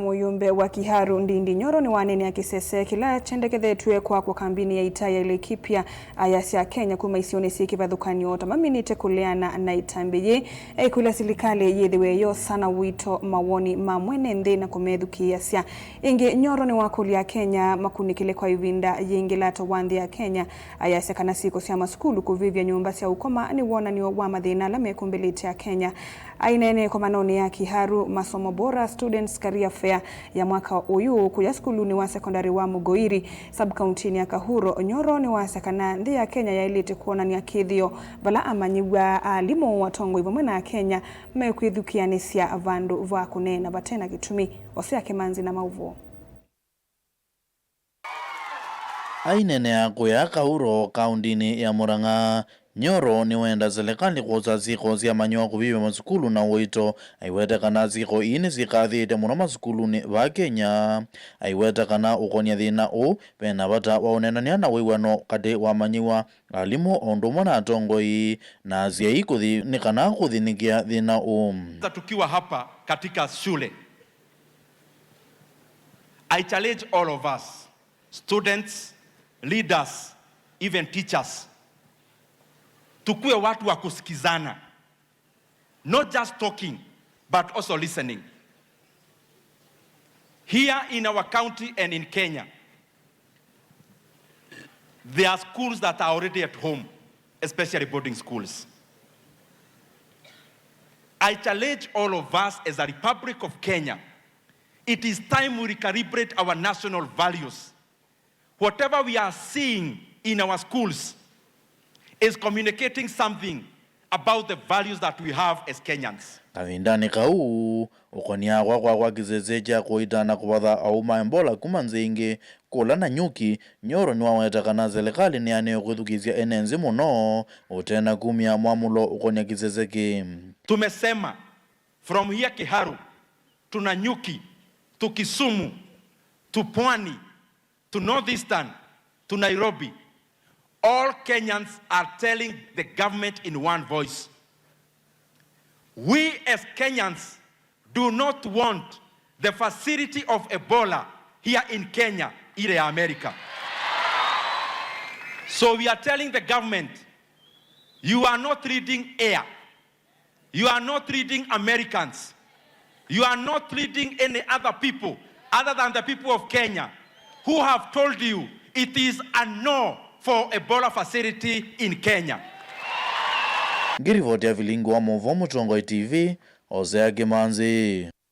Muyumbe wa Kiharu Ndindi Nyoro niwaneenea Kisese, kila kyendekethetwe kwakwa kambini ya itaya Laikipa ayasya Kenya kuma isioni kivathuaknaio maminite Kuleana na itambya aikulya Silikali yithiwe iyosa na uito mawaoni mwenethi na kumethukiiasya ingi Nyoro niwakulya Kenya makunikile kwa ivinda yingilato wanthi ya Kenya ayasya kana siko sya masukulu kuvivya nyumba sya ukoma ni wonanio wa mathina la mekumbilite ya Kenya ainene kwa manoni ya Kiharu masomo bora students career fair ya mwaka uyu kuya skulu ni wa sekondari wa Mugoiri sub-county ya Kahuro. Nyoro ni wa sekana nthi ya Kenya ya ilite kuona ni akithio bala amanyiwa alimu watongo ivamwe na Kenya mekwithukianisya vandu va kunena batena gitumi ose akemanzi na mauvo. Ainene ya kuya Kahuro kaundini ya Murang'a. Nyoro ni wenda Silikali kuza ziko zya manyo kuviva masukulu na uito aiweta kana ziko ini zikathite muno masukuluni va Kenya aiweta kana ukonia thina u pena bata waonenania na wiwano kati wa manyiwa alimu ondumwe na atongoi na zya ikuthi ni kana kuthinikia thina u. Tukiwa hapa katika shule, I challenge all of us, students, leaders, even teachers, tukue watu wa kusikizana, not just talking but also listening. Here in our county and in Kenya, there are schools that are already at home, especially boarding schools. I challenge all of us as a Republic of Kenya, it is time we recalibrate our national values. Whatever we are seeing in our schools is communicating something about the values that we have as Kenyans. Kavindani kau ukonia kwakwa Kisese cha kuitana kuvatha auma Ebola kuma nzingi kula na nyuki. Nyoro niwaweta kana Silikali ni ane kwithukisya enenzi muno utena kumia mwamulo ukonia Kisese ki. Tumesema from here Kiharu to Nanyuki to Kisumu to Pwani to Northeastern to Nairobi, all Kenyans are telling the government in one voice. We as Kenyans do not want the facility of Ebola here in Kenya, in America. So we are telling the government, you are not reading air. You are not reading Americans. You are not reading any other people other than the people of Kenya who have told you it is a no for Ebola facility in Kenya. Ngirivoti ya vilingu wa Muvango TV, ose akemanzi.